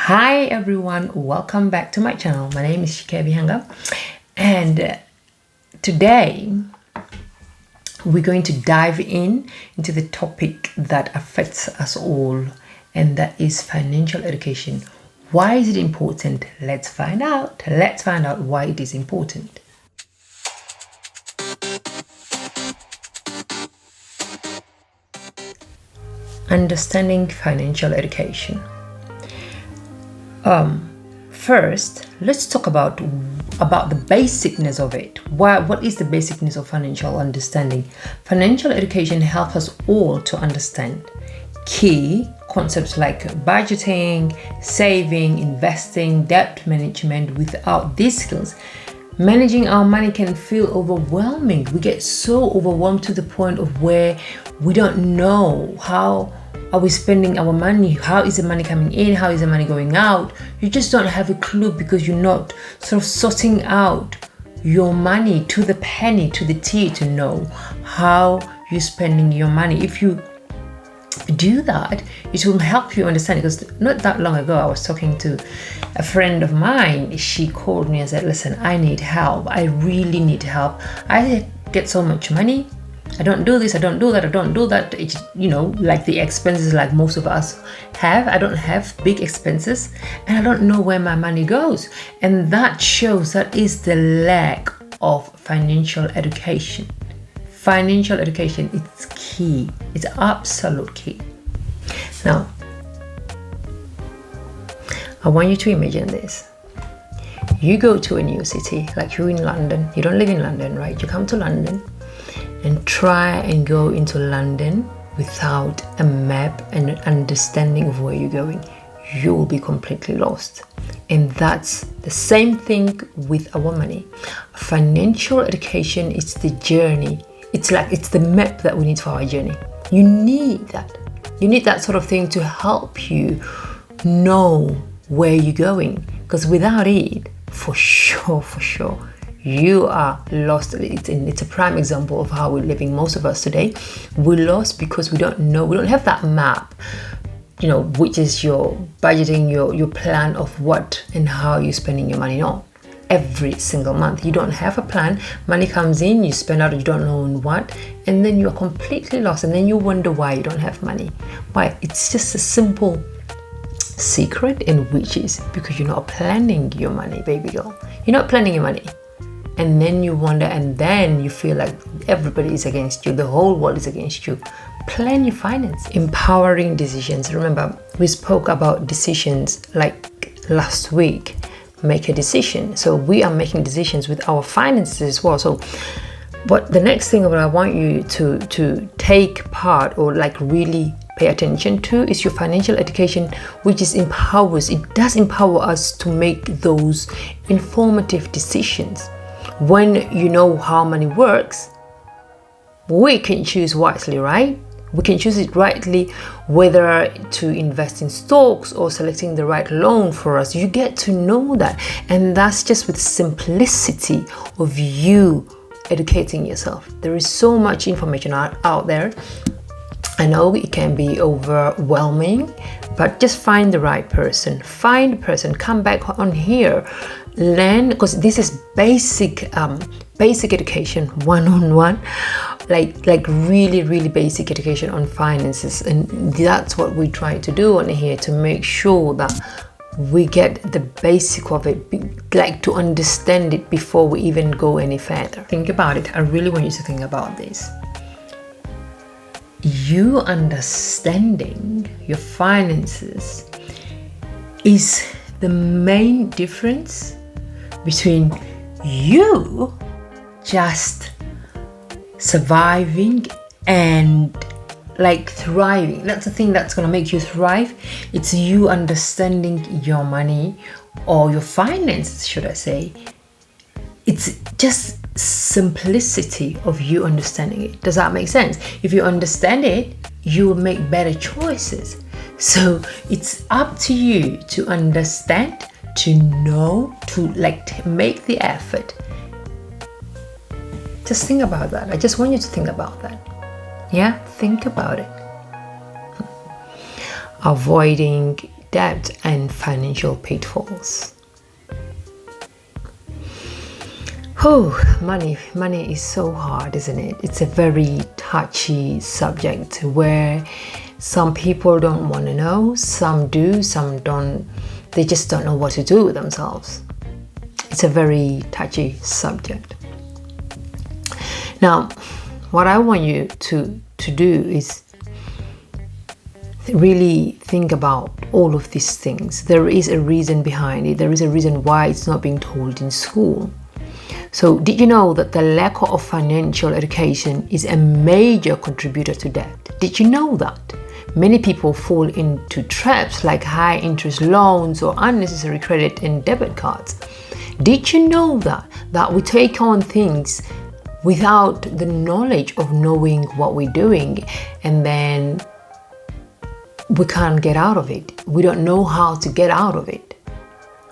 Hi everyone, welcome back to my channel. My name is Shikebihanga, and today we're going to dive into the topic that affects us all, and that is financial education. Why is it important? Let's find out. Let's find out why it is important. Understanding financial education. First, let's talk about the basicness of it. What is the basicness of financial understanding? Financial education helps us all to understand key concepts like budgeting, saving, investing, debt management. Without these skills, managing our money can feel overwhelming. We get so overwhelmed to the point of where we don't know how are we spending our money? How is the money coming in? How is the money going out? You just don't have a clue because you're not sort of sorting out your money to the penny, to the T, to know how you're spending your money. If you do that, it will help you understand. Because not that long ago, I was talking to a friend of mine. She called me and said, listen, I need help. I really need help. I get so much money. I don't do this, I don't do that, I don't do that. It's, like the expenses like most of us have. I don't have big expenses and I don't know where my money goes. And that shows that is the lack of financial education. Financial education is key. It's absolute key. Now, I want you to imagine this. You go to a new city, like you're in London. You don't live in London, right? You come to London and try and go into London without a map and an understanding of where you're going. You will be completely lost. And that's the same thing with our money. Financial education is the journey. It's the map that we need for our journey. You need that. You need that sort of thing to help you know where you're going. Because without it, for sure, you are lost. It's a prime example of how we're living. Most of us today, we're lost because we don't know. We don't have that map, which is your budgeting, your plan of what and how you're spending your money on every single month. You don't have a plan. Money comes in, you spend out, you don't know on what, and then you're completely lost. And then you wonder why you don't have money. Why? It's just a simple secret, in which is because you're not planning your money, baby girl. You're not planning your money. And then you wonder, and then you feel like everybody is against you, the whole world is against you. Plan your finance. Empowering decisions. Remember, we spoke about decisions like last week. Make a decision. So we are making decisions with our finances as well. So but the next thing that I want you to take part or like really pay attention to is your financial education, which empowers. It does empower us to make those informative decisions. When you know how money works, we can choose wisely, right? We can choose it rightly, whether to invest in stocks or selecting the right loan for us. You get to know that. And that's just with simplicity of you educating yourself. There is so much information out there. I know it can be overwhelming, but just find the right person. Find a person, come back on here, learn, because this is basic education, one-on-one, like really basic education on finances. And that's what we try to do on here, to make sure that we get the basic of it, like to understand it before we even go any further. Think about it. I really want you to think about this. You understanding your finances is the main difference between you just surviving and like thriving. That's the thing that's going to make you thrive. It's you understanding your money, or your finances, should I say. It's just simplicity of you understanding it. Does that make sense? If you understand it, you will make better choices. So it's up to you to understand, to know, to make the effort. Just think about that. I just want you to think about that. Yeah, think about it. Avoiding debt and financial pitfalls. Oh, money is so hard, isn't it? It's a very touchy subject where some people don't want to know, some do, some don't. They just don't know what to do with themselves. It's a very touchy subject. Now, what I want you to do is really think about all of these things. There is a reason behind it. There is a reason why it's not being told in school. So did you know that the lack of financial education is a major contributor to debt? Did you know that? Many people fall into traps like high interest loans or unnecessary credit and debit cards. Did you know that we take on things without the knowledge of knowing what we're doing, and then we can't get out of it? We don't know how to get out of it.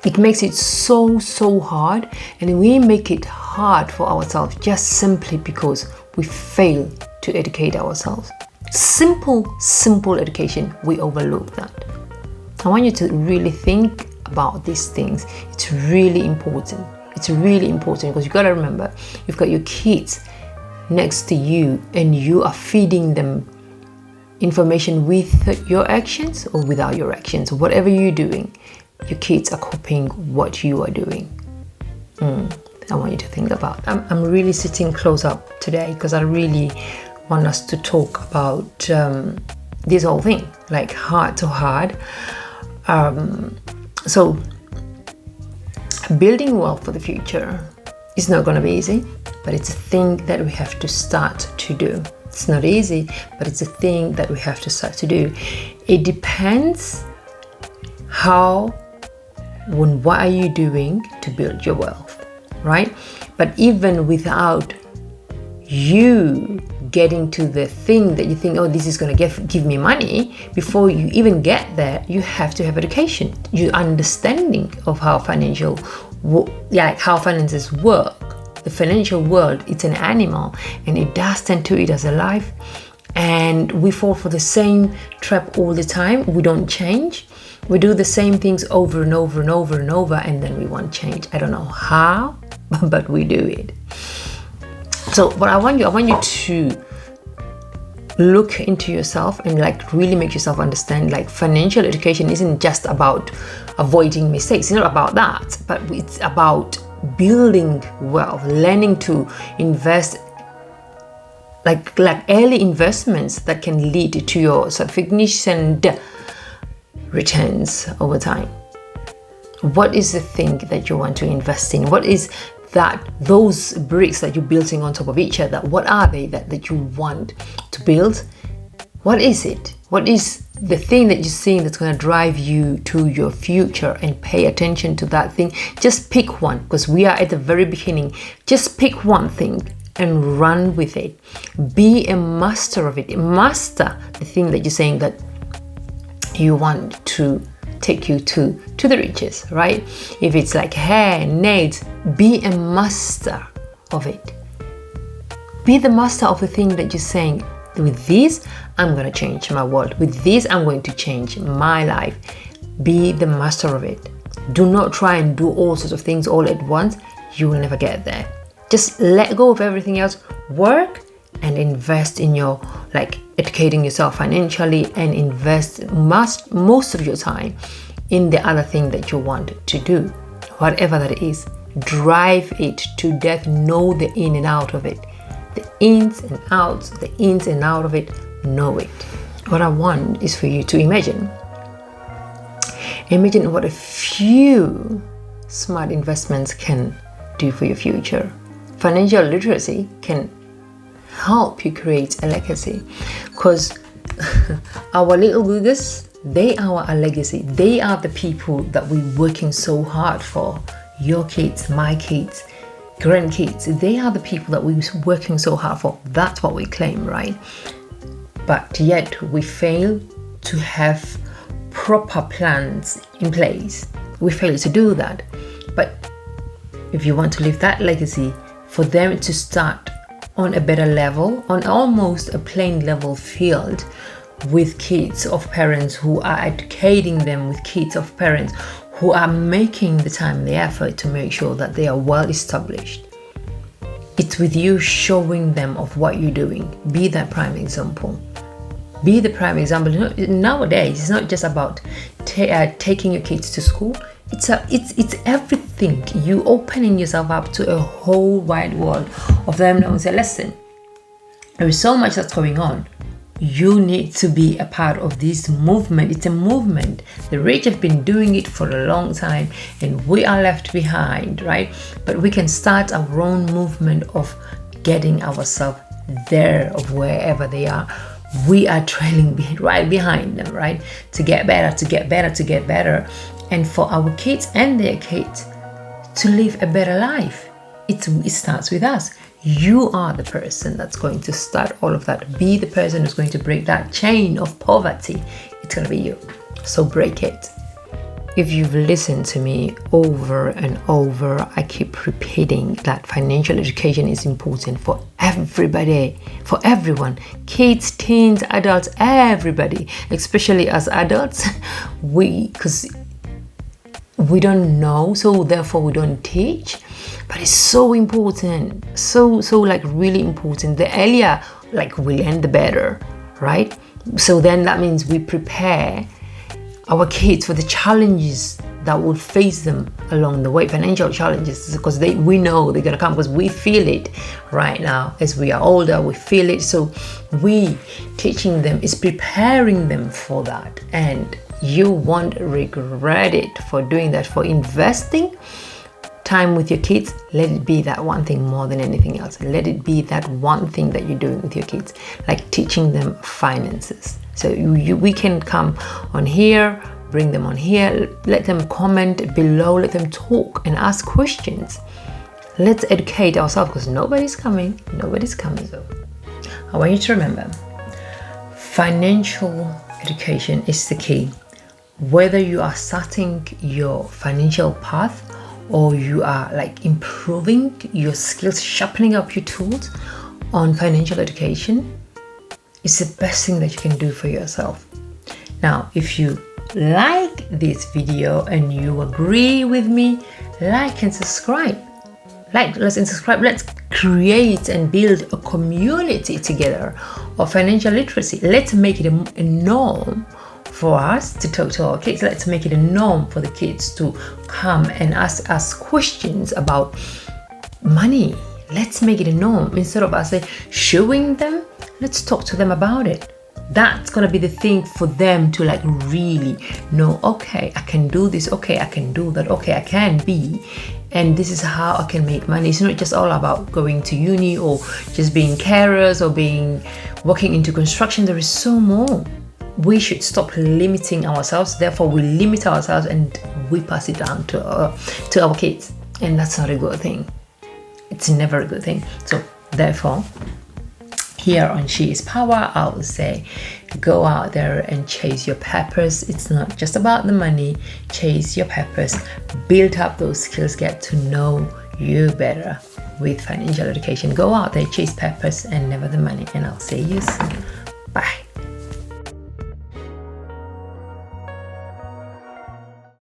It makes it so hard, and we make it hard for ourselves just simply because we fail to educate ourselves. Simple education, we overlook that. I want you to really think about these things. It's really important. It's really important because you got to remember, you've got your kids next to you and you are feeding them information with your actions or without your actions. Whatever you're doing, your kids are copying what you are doing. I want you to think about. I'm really sitting close up today because I really want us to talk about this whole thing, like heart to heart. So building wealth for the future is not going to be easy, but it's a thing that we have to start to do. It's not easy, but it's a thing that we have to start to do. It depends what are you doing to build your wealth, right? But even without you getting to the thing that you think, oh, this is going to give me money, before you even get there, you have to have education, your understanding of how finances work. The financial world, it's an animal, and it does tend to eat us alive, and we fall for the same trap all the time. We don't change. We do the same things over and over and over and over, and then we want change. I don't know how, but we do it. So what I want you to look into yourself and like really make yourself understand, like, financial education isn't just about avoiding mistakes. It's not about that, but it's about building wealth, learning to invest, like early investments that can lead to your significant returns over time. What is the thing that you want to invest in? What is those bricks that you're building on top of each other? What are they that you want to build? What is it? What is the thing that you're seeing that's going to drive you to your future? And pay attention to that thing. Just pick one, because we are at the very beginning. Just pick one thing and run with it. Be a master of it. Master the thing that you're saying that you want to take you to the riches, right? If it's like hair, nails, be a master of it. Be the master of the thing that you're saying, with this, I'm going to change my world. With this, I'm going to change my life. Be the master of it. Do not try and do all sorts of things all at once. You will never get there. Just let go of everything else. Work and invest in your, educating yourself financially, and invest most of your time in the other thing that you want to do. Whatever that is, drive it to death. Know the in and out of it. The ins and outs, the ins and out of it, know it. What I want is for you to imagine what a few smart investments can do for your future. Financial literacy can help you create a legacy, because our little googers, they are our legacy. They are the people that we're working so hard for. Your kids, my kids, grandkids, they are the people that we're working so hard for. That's what we claim, right? But yet we fail to have proper plans in place. We fail to do that. But if you want to leave that legacy, for them to start on a better level, on almost a plain level field, with kids of parents who are educating them, with kids of parents who are making the time and the effort to make sure that they are well established. It's with you showing them of what you're doing. Be that prime example. Be the prime example. Nowadays, it's not just about taking your kids to school. It's everything. You opening yourself up to a whole wide world of them knowing, say, listen, there is so much that's going on. You need to be a part of this movement. It's a movement. The rich have been doing it for a long time and we are left behind, right? But we can start our own movement of getting ourselves there, of wherever they are. We are trailing right behind them, right? To get better, to get better, to get better. And for our kids and their kids to live a better life. It starts with us. You are the person that's going to start all of that. Be the person who's going to break that chain of poverty. It's going to be you. So break it. If you've listened to me over and over, I keep repeating that financial education is important for everybody, for everyone. Kids, teens, adults, everybody. Especially as adults, because we don't know, so therefore we don't teach. But it's so important, so like really important. The earlier like we learn, the better, right? So then that means we prepare our kids for the challenges that will face them along the way, financial challenges, because we know they're gonna come, because we feel it right now. As we are older, we feel it. So we teaching them is preparing them for that, and you won't regret it for doing that, for investing time with your kids. Let it be that one thing more than anything else. Let it be that one thing that you're doing with your kids, like teaching them finances. So we can come on here, bring them on here, let them comment below, let them talk and ask questions. Let's educate ourselves, because nobody's coming. So I want you to remember, financial education is the key. Whether you are starting your financial path or you are like improving your skills, sharpening up your tools on financial education, it's the best thing that you can do for yourself. Now, if you like this video and you agree with me, like and subscribe. Let's create and build a community together of financial literacy. Let's make it a norm for us to talk to our kids. Let's make it a norm for the kids to come and ask us questions about money. Let's make it a norm. Instead of us showing them, let's talk to them about it. That's gonna be the thing for them to like really know, okay, I can do this, okay, I can do that, okay, I can be, and this is how I can make money. It's not just all about going to uni or just being carers or working into construction. There is so more. We should stop limiting ourselves. Therefore, we limit ourselves and we pass it down to our kids. And that's not a good thing. It's never a good thing. So therefore, here on She Is Power, I would say, go out there and chase your purpose. It's not just about the money. Chase your purpose. Build up those skills. Get to know you better with financial education. Go out there, chase purpose and never the money. And I'll see you soon. Bye.